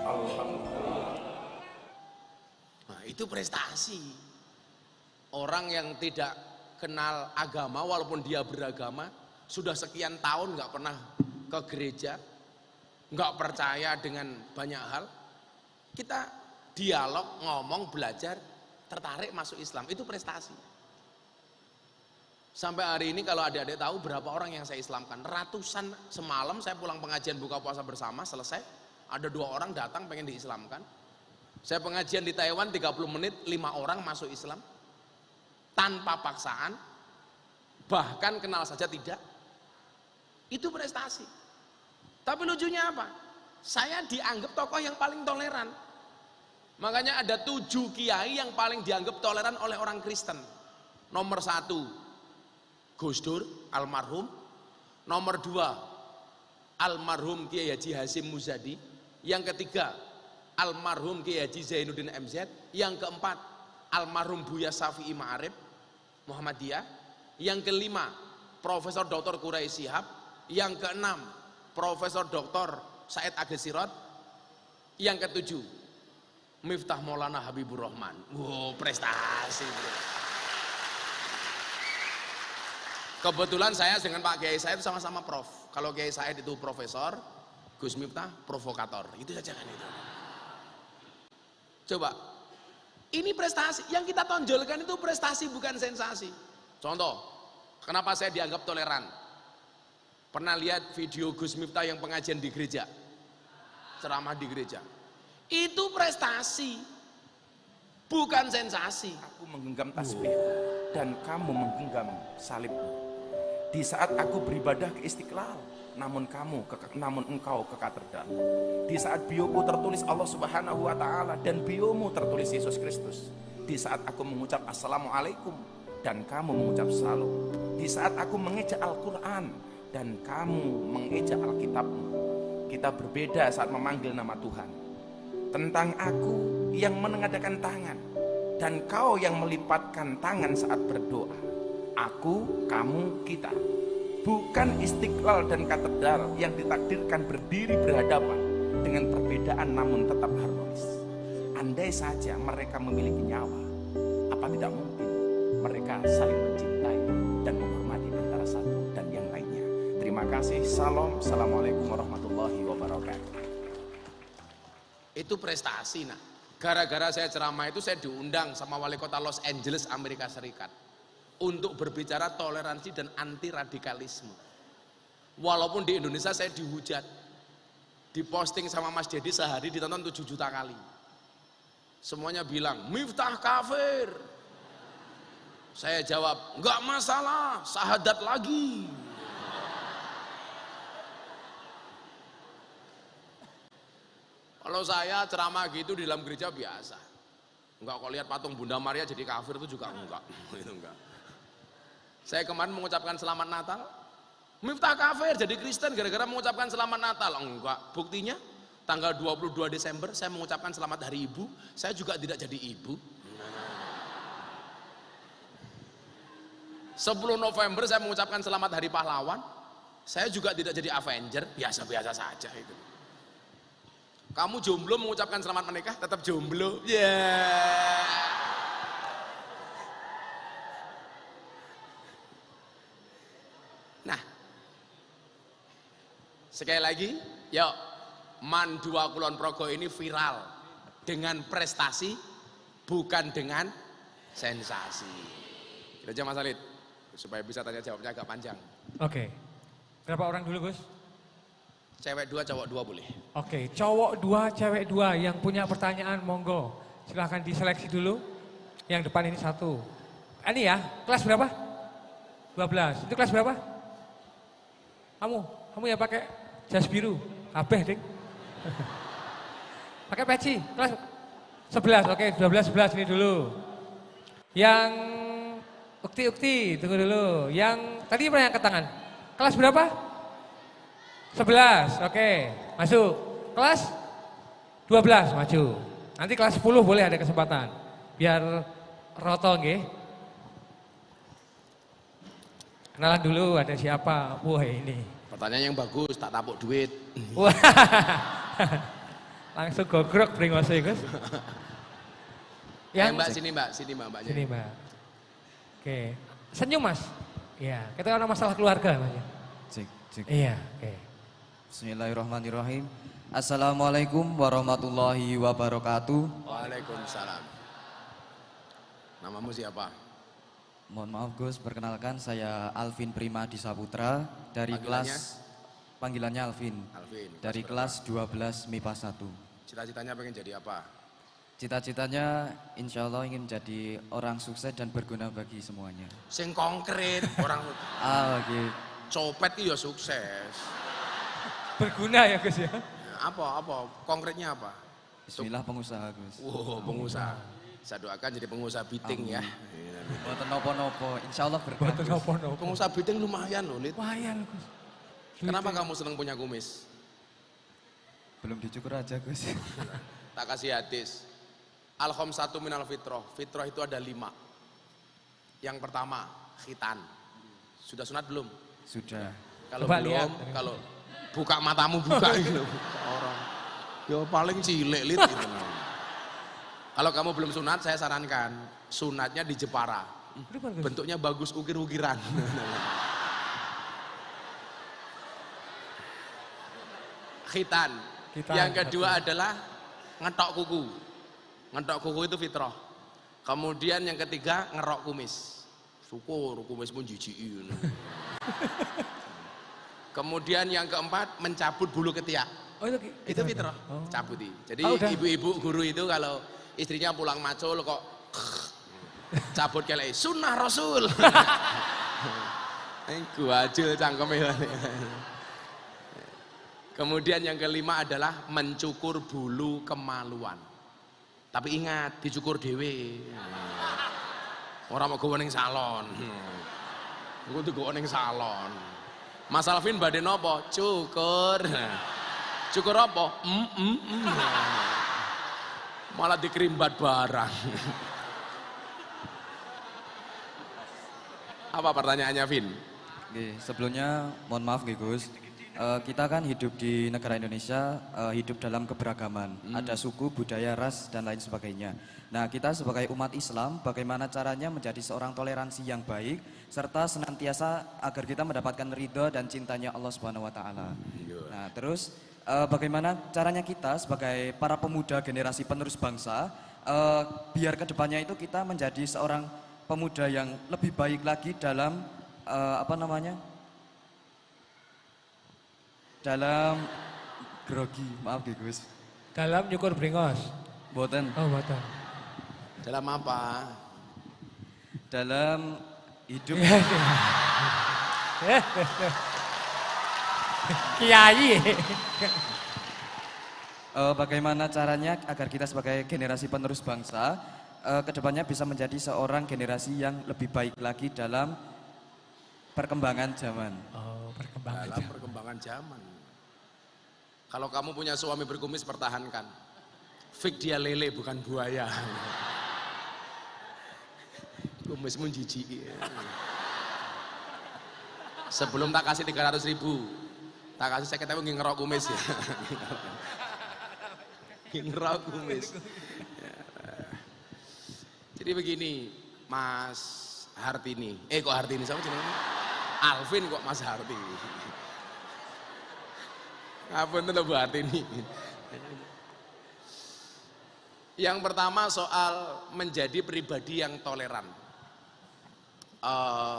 Alhamdulillah. Nah, itu prestasi. Orang yang tidak kenal agama walaupun dia beragama, sudah sekian tahun nggak pernah ke gereja, nggak percaya dengan banyak hal, kita dialog, ngomong, belajar, tertarik masuk Islam, itu prestasi. Sampai hari ini kalau adik-adik tahu berapa orang yang saya Islamkan, ratusan. Semalam saya pulang pengajian buka puasa bersama, selesai, ada 2 orang datang pengen diislamkan. Saya pengajian di Taiwan 30 menit, 5 orang masuk Islam tanpa paksaan, bahkan kenal saja tidak. Itu prestasi. Tapi lucunya apa? Saya dianggap tokoh yang paling toleran. Makanya ada 7 kiai yang paling dianggap toleran oleh orang Kristen. Nomor 1 Gus Dur almarhum, nomor 2 almarhum Kiai Haji Hasyim Muzadi, yang ketiga almarhum Kiai Haji Zainuddin MZ, yang keempat almarhum Buya Syafi'i Ma'arif Muhammadiyah, yang kelima Profesor Dr. Quraisy Shihab, yang keenam Profesor Dr. Said Agil Sirot, yang ketujuh Miftah Maulana Habibur Rahman. Wow, prestasi bro. Kebetulan saya dengan Pak Kiai Said sama-sama prof. Kalau Kiai Said itu profesor, Gus Miftah provokator. Itu saja kan itu. Coba, Ini prestasi, yang kita tonjolkan itu prestasi bukan sensasi. Contoh, kenapa saya dianggap toleran? Pernah lihat video Gus Miftah yang pengajian di gereja? Ceramah di gereja. Itu prestasi, bukan sensasi. Aku menggenggam tasbih dan kamu menggenggam salib. Di saat aku beribadah ke Istiqlal, namun engkau ke katedral. Di saat bioku tertulis Allah Subhanahu wa taala dan biomu tertulis Yesus Kristus. Di saat aku mengucap assalamualaikum dan kamu mengucap salam. Di saat aku mengejak Al-Qur'an dan kamu mengejak Alkitabmu. Kita berbeda saat memanggil nama Tuhan. Tentang aku yang menengadakan tangan dan kau yang melipatkan tangan saat berdoa. Aku, kamu, kita. Bukan Istiqlal dan katedral yang ditakdirkan berdiri berhadapan dengan perbedaan namun tetap harmonis. Andai saja mereka memiliki nyawa, apa tidak mungkin mereka saling mencintai dan menghormati antara satu dan yang lainnya. Terima kasih. Salam. Assalamualaikum warahmatullahi wabarakatuh. Itu prestasi. Nah, gara-gara saya ceramah itu saya diundang sama wali kota Los Angeles, Amerika Serikat, untuk berbicara toleransi dan anti radikalisme. Walaupun di Indonesia saya dihujat, diposting sama Mas Dedi sehari ditonton 7 juta kali. Semuanya bilang Miftah kafir. Saya jawab, enggak masalah, syahadat lagi. Kalau saya ceramah gitu di dalam gereja biasa. Enggak, kok lihat patung Bunda Maria jadi kafir itu juga enggak. Itu enggak. Saya kemarin mengucapkan selamat Natal, Miftah kafir jadi Kristen gara-gara mengucapkan selamat Natal. Enggak, buktinya tanggal 22 Desember saya mengucapkan selamat Hari Ibu, saya juga tidak jadi ibu. 10 November saya mengucapkan selamat Hari Pahlawan, saya juga tidak jadi Avenger, biasa-biasa saja itu. Kamu jomblo mengucapkan selamat menikah, tetap jomblo. Yeah. Nah, sekali lagi, yuk, Man 2 Kulon Progo ini viral dengan prestasi, bukan dengan sensasi. Gitu aja Mas Alid, supaya bisa tanya jawabnya agak panjang. Oke. Berapa orang dulu, Gus? Cewek 2, cowok 2 boleh. Oke, cowok 2, cewek 2 yang punya pertanyaan monggo. Silahkan diseleksi dulu. Yang depan ini 1. Ini ya, kelas berapa? 12. Itu kelas berapa? Kamu yang pakai jas biru. Kabeh, Dik. Pakai peci. Kelas 11. Oke, 12, 11 ini dulu. Yang ukti, tunggu dulu. Yang tadi pernah angkat tangan. Kelas berapa? 11, oke, masuk. Kelas 12, maju. Nanti kelas 10 boleh ada kesempatan. Biar roto nggih. Kenalan dulu ada siapa? Wah ini. Pertanyaan yang bagus, tak tapuk duit. Wah. Langsung gogrok bringose, Gus. Yang Mbak, sini Mbak. Sini Mbak. Oke, senyum Mas. Iya, kita ada masalah keluarga Mas. Cek. Iya, oke. Bismillahirrahmanirrahim. Assalamualaikum warahmatullahi wabarakatuh. Waalaikumsalam. Namamu siapa? Mohon maaf Gus, perkenalkan saya Alvin Primadi Saputra dari panggilannya Alvin. Dari kelas 12 MIPA 1. Cita-citanya pengen jadi apa? Cita-citanya insya Allah ingin jadi orang sukses dan berguna bagi semuanya. Sing konkret, orang Oke. copet itu ya sukses. Berguna ya Gus ya? Apa? Konkretnya apa? Bismillah pengusaha Gus. Wow, pengusaha. Saya doakan jadi pengusaha biting ya. Buatan nopo-nopo, insya Allah berkah. Buatan nopo-nopo. Pengusaha biting lumayan loh, Lid. Lumayan Gus. Kenapa kamu senang punya kumis? Belum dicukur aja Gus. Tak kasih hadis. Al-khamsatu minal fitrah. Fitrah itu ada 5. Yang pertama, khitan. Sudah sunat belum? Sudah. Kalau Coba belum, lihat. kalau buka matamu buka gitu. Orang. Ya paling cilik Lid gitu. Kalau kamu belum sunat, saya sarankan sunatnya di Jepara. Bentuknya bagus, ukir-ukiran. Khitan. Yang kedua adalah ngetok kuku. Ngetok kuku itu fitrah. Kemudian yang ketiga ngerok kumis. Syukur kumismu jijiki. Kemudian yang keempat mencabut bulu ketiak. Oh Itu fitrah, cabuti. Jadi udah. ibu-ibu guru itu kalau istrinya pulang macul kok cabut kelek sunnah Rasul. Gua ajul cangkeme. Kemudian yang kelima adalah mencukur bulu kemaluan. Tapi ingat, dicukur dhewe. Orang mau gowo ning salon. Iku digowo ning salon. Mas Alvin badhe napa? Cukur. Cukur apa? Malah dikerimbat barang. Apa pertanyaannya, Vin? Oke, sebelumnya mohon maaf Gus. Kita kan hidup di negara Indonesia, hidup dalam keberagaman. Ada suku, budaya, ras, dan lain sebagainya. Nah, kita sebagai umat Islam, bagaimana caranya menjadi seorang toleransi yang baik, serta senantiasa agar kita mendapatkan ridho dan cintanya Allah Subhanahu Wa Taala. Nah, terus bagaimana caranya kita sebagai para pemuda generasi penerus bangsa, biar kedepannya itu kita menjadi seorang pemuda yang lebih baik lagi dalam dalam grogi, maaf Gus. Dalam nyukur bringos. Boten. Oh, boten. Dalam apa? Dalam hidup. Kiai. Bagaimana caranya agar kita sebagai generasi penerus bangsa kedepannya bisa menjadi seorang generasi yang lebih baik lagi dalam perkembangan zaman. Oh, perkembangan Dalam perkembangan zaman. Kalau kamu punya suami berkumis, pertahankan. Fik dia lele bukan buaya. Kumismu jijik. Sebelum tak kasih 300.000, tak kasih saya ketemu ngerok kumis ya. Ngerok kumis. Jadi begini, Mas Hartini. Kok Hartini sama jenengnya? Alvin kok Mas Harti. Apa itu Bu Hartini? Yang pertama soal menjadi pribadi yang toleran.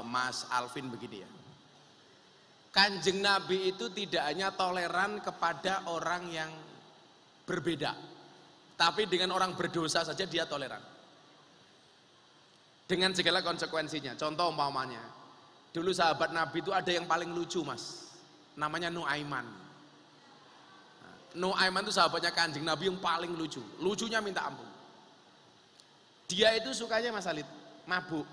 Mas Alvin begini ya. Kanjeng Nabi itu tidak hanya toleran kepada orang yang berbeda, tapi dengan orang berdosa saja dia toleran. Dengan segala konsekuensinya. Contoh umpamanya, dulu sahabat Nabi itu ada yang paling lucu Mas, namanya Nuaiman. Nuaiman itu sahabatnya Kanjeng Nabi yang paling lucu, lucunya minta ampun. Dia itu sukanya Mas Alid, mabuk.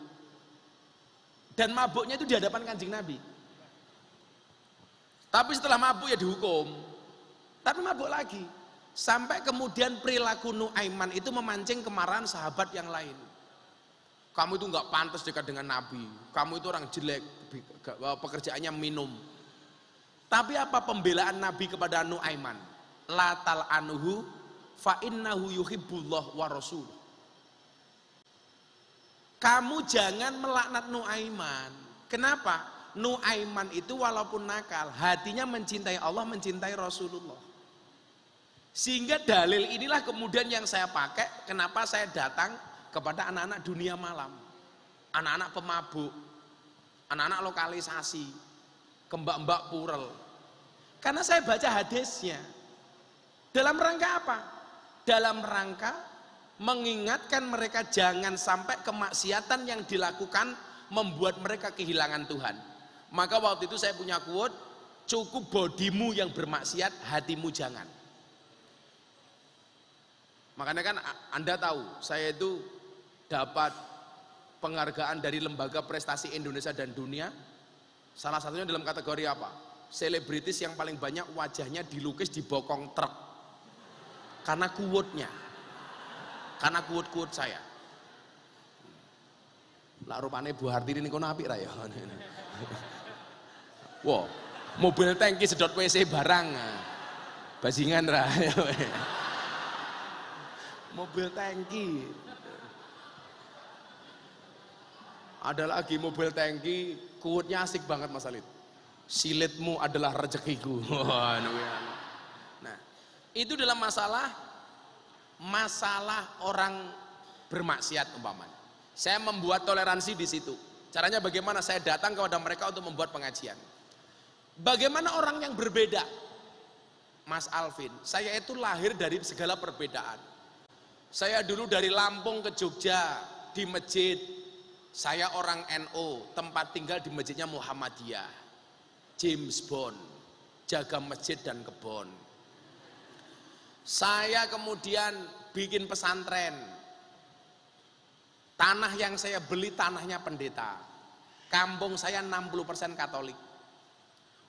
Dan mabuknya itu di hadapan Kanjeng Nabi. Tapi setelah mabuk ya dihukum. Tapi mabuk lagi. Sampai kemudian perilaku Nuaiman itu memancing kemarahan sahabat yang lain. Kamu itu nggak pantas dekat dengan Nabi. Kamu itu orang jelek, pekerjaannya minum. Tapi apa pembelaan Nabi kepada Nuaiman? La tal'anuhu fa innahu yuhibbullah wa rasul. Kamu jangan melaknat Nuaiman. Kenapa? Nuaiman itu walaupun nakal, hatinya mencintai Allah, mencintai Rasulullah. Sehingga dalil inilah kemudian yang saya pakai, kenapa saya datang kepada anak-anak dunia malam, anak-anak pemabuk, anak-anak lokalisasi, mbak-mbak purel. Karena saya baca hadisnya. Dalam rangka apa? Dalam rangka mengingatkan mereka jangan sampai kemaksiatan yang dilakukan membuat mereka kehilangan Tuhan. Maka waktu itu saya punya quote, cukup bodimu yang bermaksiat, hatimu jangan. Makanya kan Anda tahu, saya itu dapat penghargaan dari Lembaga Prestasi Indonesia dan Dunia. Salah satunya dalam kategori apa? Selebritis yang paling banyak wajahnya dilukis di bokong truk. Karena quote-nya. Karena quote-quote saya. Lah rupane Bu Hartini niku apik ra ya. Wah, mobil tangki sedot WC barang. Bajingan ra. Mobil tangki. Ada lagi mobil tangki, quote-nya asik banget Mas Alid. Silitmu adalah rezekiku. Nah, itu dalam masalah orang bermaksiat umpamanya. Saya membuat toleransi di situ. Caranya bagaimana? Saya datang kepada mereka untuk membuat pengajian. Bagaimana orang yang berbeda? Mas Alvin, saya itu lahir dari segala perbedaan. Saya dulu dari Lampung ke Jogja di masjid. Saya orang NU, tempat tinggal di masjidnya Muhammadiyah. James Bond, jaga masjid dan kebon. Saya kemudian bikin pesantren. Tanah yang saya beli tanahnya pendeta. Kampung saya 60% Katolik.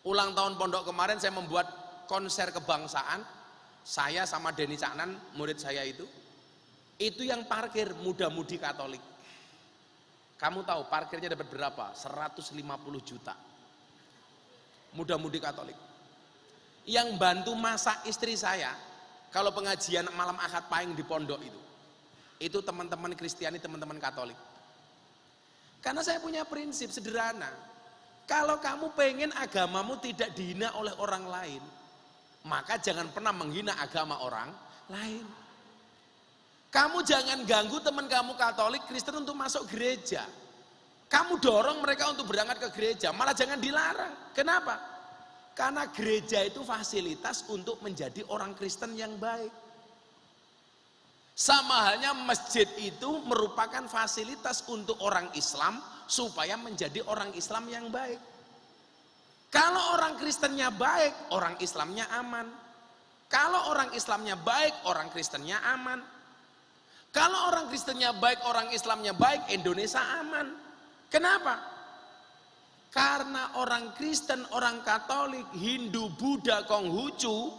Ulang tahun pondok kemarin saya membuat konser kebangsaan. Saya sama Denny Caknan, murid saya itu yang parkir muda-mudi Katolik. Kamu tahu parkirnya dapat berapa? 150 juta. Muda-mudi Katolik. Yang bantu masak istri saya, kalau pengajian malam Ahad Pahing di pondok itu teman-teman Kristiani, teman-teman Katolik. Karena saya punya prinsip sederhana. Kalau kamu pengen agamamu tidak dihina oleh orang lain, maka jangan pernah menghina agama orang lain. Kamu jangan ganggu teman kamu Katolik, Kristen untuk masuk gereja. Kamu dorong mereka untuk berangkat ke gereja, malah jangan dilarang. Kenapa? Karena gereja itu fasilitas untuk menjadi orang Kristen yang baik. Sama halnya masjid itu merupakan fasilitas untuk orang Islam supaya menjadi orang Islam yang baik. Kalau orang Kristennya baik, orang Islamnya aman. Kalau orang Islamnya baik, orang Kristennya aman. Kalau orang Kristennya baik, orang Islamnya baik, Indonesia aman. Kenapa? Karena orang Kristen, orang Katolik, Hindu, Buddha, Konghucu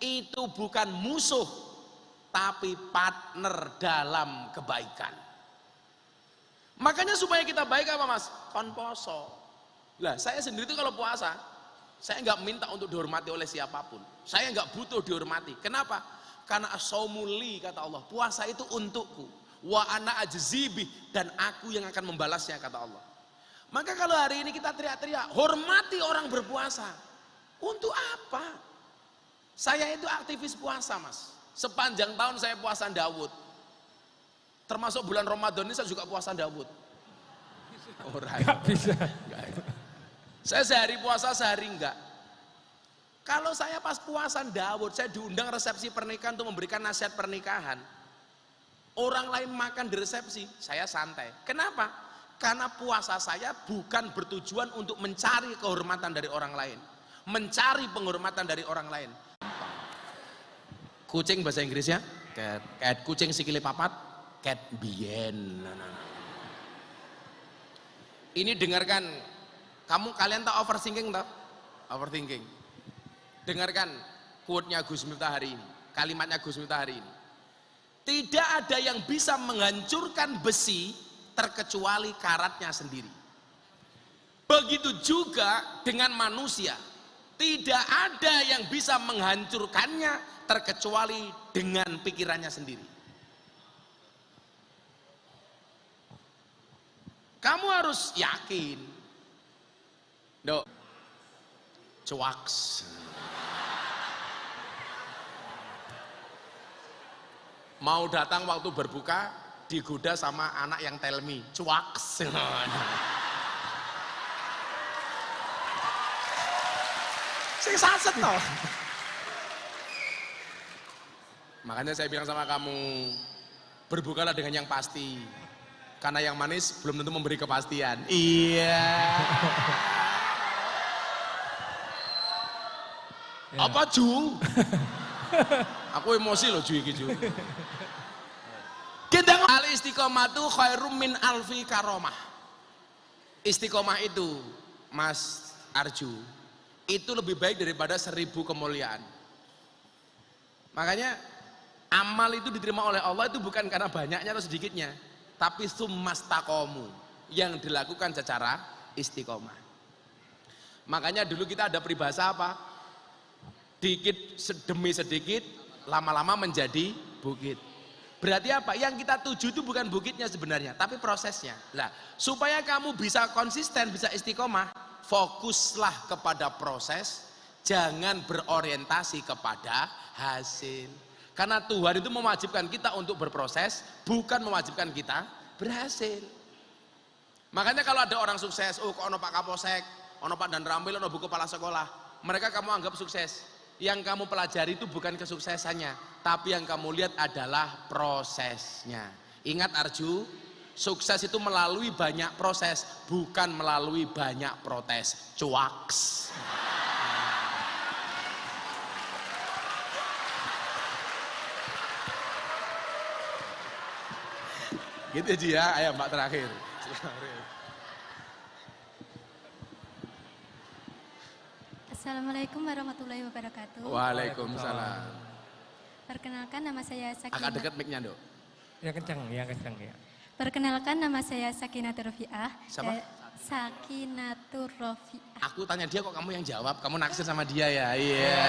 itu bukan musuh, tapi partner dalam kebaikan. Makanya supaya kita baik apa mas? Kon poso. Lah saya sendiri itu kalau puasa, saya nggak minta untuk dihormati oleh siapapun. Saya nggak butuh dihormati. Kenapa? Karena as-saumuli kata Allah, puasa itu untukku. Wa ana ajzibi, dan aku yang akan membalasnya kata Allah. Maka kalau hari ini kita teriak-teriak, hormati orang berpuasa. Untuk apa? Saya itu aktivis puasa mas. Sepanjang tahun saya puasa Daud. Termasuk bulan Ramadan ini saya juga puasa Daud. Gak bisa. Saya sehari puasa, sehari enggak. Kalau saya pas puasa Daud, saya diundang resepsi pernikahan untuk memberikan nasihat pernikahan. Orang lain makan di resepsi, saya santai. Kenapa? Karena puasa saya bukan bertujuan untuk mencari kehormatan dari orang lain. Mencari penghormatan dari orang lain. Kucing bahasa Inggrisnya? Cat. Cat. Kucing sikile papat? Cat bien. Ini dengarkan. Kalian tahu overthinking tak? Overthinking. Dengarkan quote-nya Gus Miftah hari ini, kalimatnya Gus Miftah hari ini. Tidak ada yang bisa menghancurkan besi terkecuali karatnya sendiri. Begitu juga dengan manusia. Tidak ada yang bisa menghancurkannya terkecuali dengan pikirannya sendiri. Kamu harus yakin. Dok. Cuaks. Mau datang waktu berbuka digoda sama anak yang tell me, cuaks. Sing saset toh. Makanya saya bilang sama kamu, berbukalah dengan yang pasti. Karena yang manis belum tentu memberi kepastian. Iya. Apa Ju? Aku emosi loh Ju iki Ju. Kita al istiqomatu khairum min alfi karomah. Istiqomah itu Mas Arju itu lebih baik daripada 1000 kemuliaan. Makanya amal itu diterima oleh Allah itu bukan karena banyaknya atau sedikitnya, tapi summastaqomu, yang dilakukan secara istiqomah. Makanya dulu kita ada peribahasa apa? Dikit demi sedikit, lama-lama menjadi bukit. Berarti apa? Yang kita tuju itu bukan bukitnya sebenarnya, tapi prosesnya. Nah, supaya kamu bisa konsisten, bisa istiqomah, fokuslah kepada proses, jangan berorientasi kepada hasil. Karena Tuhan itu mewajibkan kita untuk berproses, bukan mewajibkan kita berhasil. Makanya kalau ada orang sukses, oh kok ono Pak Kapolsek, ono Pak Danramil, ono Bu Kepala Sekolah, mereka kamu anggap sukses. Yang kamu pelajari itu bukan kesuksesannya, tapi yang kamu lihat adalah prosesnya. Ingat Arju, sukses itu melalui banyak proses, bukan melalui banyak protes. Cuaks. Gitu aja ya, ayo Mbak terakhir. Assalamualaikum warahmatullahi wabarakatuh. Waalaikumsalam. Perkenalkan nama saya Agak Sakinah. dekat mic-nya, Dok. Yang kencang ya. Perkenalkan nama saya Sakinatur Rofiah. Siapa? Sakinatur Rofiah. Aku tanya dia kok kamu yang jawab, kamu naksir sama dia ya. Iya.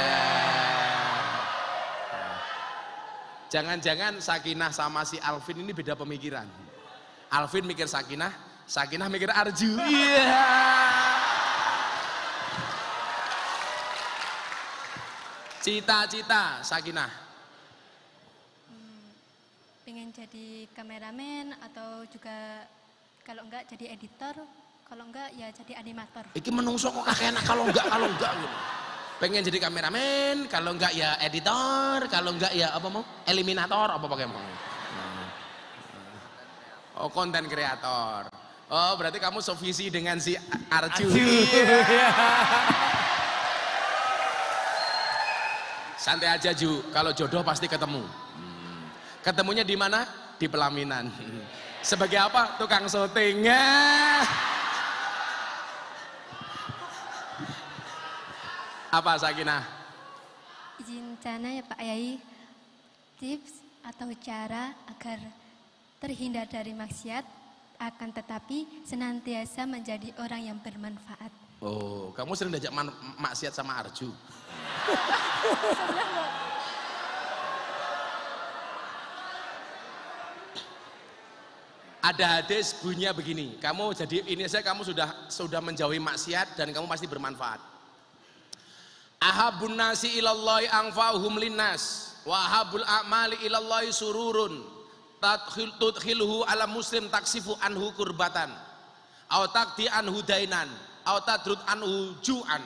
Jangan-jangan Sakinah sama si Alvin ini beda pemikiran. Alvin mikir Sakinah, Sakinah mikir Arju. Iya. Cita-cita Sakinah. Pengen jadi kameramen atau juga kalau enggak jadi editor, kalau enggak ya jadi animator. Iki menungso kok kakek enak kalau enggak gitu. Pengen jadi kameramen, kalau enggak ya editor, kalau enggak ya apa mau? Eliminator apa pakai mau? Oh, konten kreator. Oh, berarti kamu sevisi dengan si Arju. Santai aja Ju, kalau jodoh pasti ketemu. Ketemunya di mana? Di pelaminan. Sebagai apa? Tukang syuting. Apa Sakinah? Izin cana ya Pak Yai, tips atau cara agar terhindar dari maksiat akan tetapi senantiasa menjadi orang yang bermanfaat. Oh, kamu sering diajak maksiat sama Arju? Ada hadis bunyinya begini, kamu jadi ini saya kamu sudah menjauhi maksiat dan kamu pasti bermanfaat. Ahabun nasi ilallahi anfa'uhum linnas wa ahabul a'mali ilallahi sururun tudkhiluhu ala muslim taksifu anhu kurbatan aw taqdi anhu dainan aw tadrud anhu ju'an.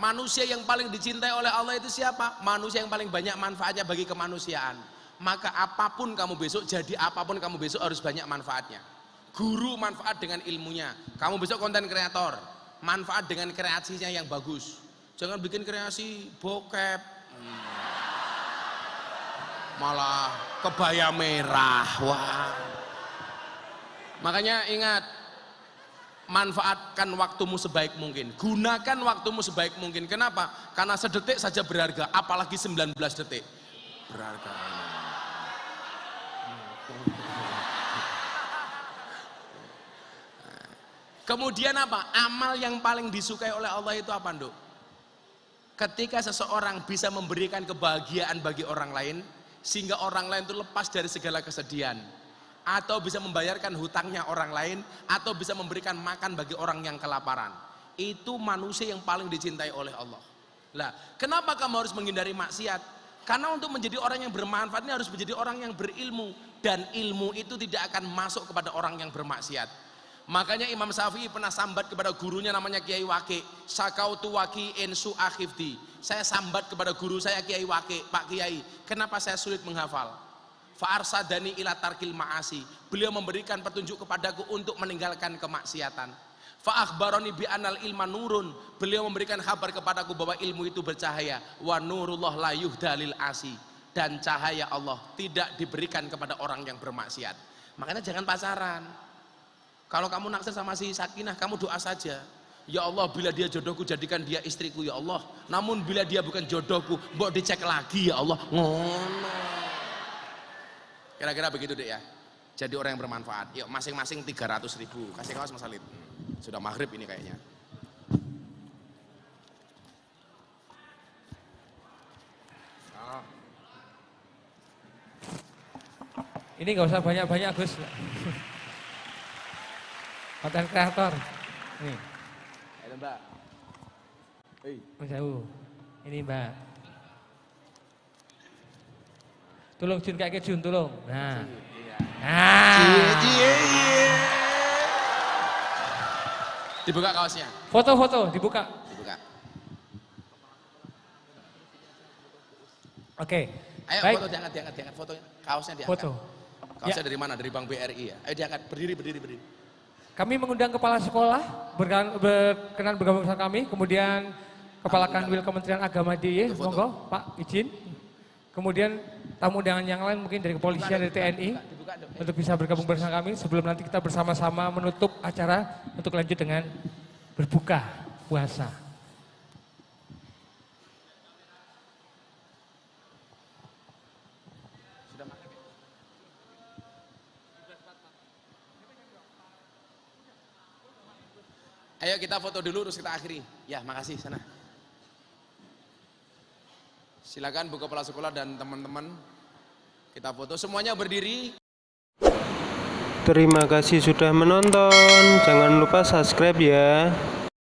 Manusia yang paling dicintai oleh Allah itu siapa? Manusia yang paling banyak manfaatnya bagi kemanusiaan. Maka apapun kamu besok, jadi apapun kamu besok harus banyak manfaatnya. Guru manfaat dengan ilmunya. Kamu besok konten kreator, manfaat dengan kreasinya yang bagus. Jangan bikin kreasi bokep, malah kebaya merah. Wah. Makanya ingat, manfaatkan waktumu sebaik mungkin, gunakan waktumu sebaik mungkin. Kenapa? Karena sedetik saja berharga, apalagi 19 detik berharga. Kemudian apa? Amal yang paling disukai oleh Allah itu apa, Nduk? Ketika seseorang bisa memberikan kebahagiaan bagi orang lain sehingga orang lain itu lepas dari segala kesedihan, atau bisa membayarkan hutangnya orang lain, atau bisa memberikan makan bagi orang yang kelaparan. Itu manusia yang paling dicintai oleh Allah. Lah, kenapa kamu harus menghindari maksiat? Karena untuk menjadi orang yang bermanfaat ini harus menjadi orang yang berilmu, dan ilmu itu tidak akan masuk kepada orang yang bermaksiat. Makanya Imam Syafi'i pernah sambat kepada gurunya namanya Kiai Waqi, sakautu waqi insu akhifdi. Saya sambat kepada guru saya Kiai Waqi, Pak Kiai, kenapa saya sulit menghafal? Fa'arsadani ila tarkil ma'asi. Beliau memberikan petunjuk kepadaku untuk meninggalkan kemaksiatan. Fa'akhbaroni bi'anal ilma nurun. Beliau memberikan kabar kepadaku bahwa ilmu itu bercahaya. Wa nurullah la yuhdalil asi. Dan cahaya Allah tidak diberikan kepada orang yang bermaksiat. Makanya jangan pacaran. Kalau kamu naksir sama si Sakinah, kamu doa saja. Ya Allah, bila dia jodohku, jadikan dia istriku ya Allah. Namun bila dia bukan jodohku, mbok dicek lagi ya Allah. Ngono. Kira-kira begitu deh ya. Jadi orang yang bermanfaat. Yuk masing-masing 300.000. Kasih kaos Mas Halid. Sudah maghrib ini kayaknya. Ini nggak usah banyak-banyak Gus. Konten kreator. Nih. Ayo Mbak. Jauh. Ini Mbak. Tolong Jun kayak Jun, tolong. Nah. Dibuka kaosnya. Foto-foto dibuka. Dibuka. Oke. Ayo baik. foto diangkat fotonya. Kaosnya diangkat. Foto. Kaosnya dari mana? Dari Bank BRI ya. Ayo diangkat, berdiri. Kami mengundang kepala sekolah berkenan bergabung bersama kami, kemudian Kepala Kanwil Kementerian Agama DIY, monggo Pak izin. Kemudian tamu undangan yang lain mungkin dari kepolisian, dari TNI untuk bisa bergabung bersama kami sebelum nanti kita bersama-sama menutup acara untuk lanjut dengan berbuka puasa. Ayo kita foto dulu terus kita akhiri. Ya, makasih sana. Silakan Bu Kepala Sekolah dan teman-teman kita foto semuanya berdiri. Terima kasih sudah menonton. Jangan lupa subscribe ya.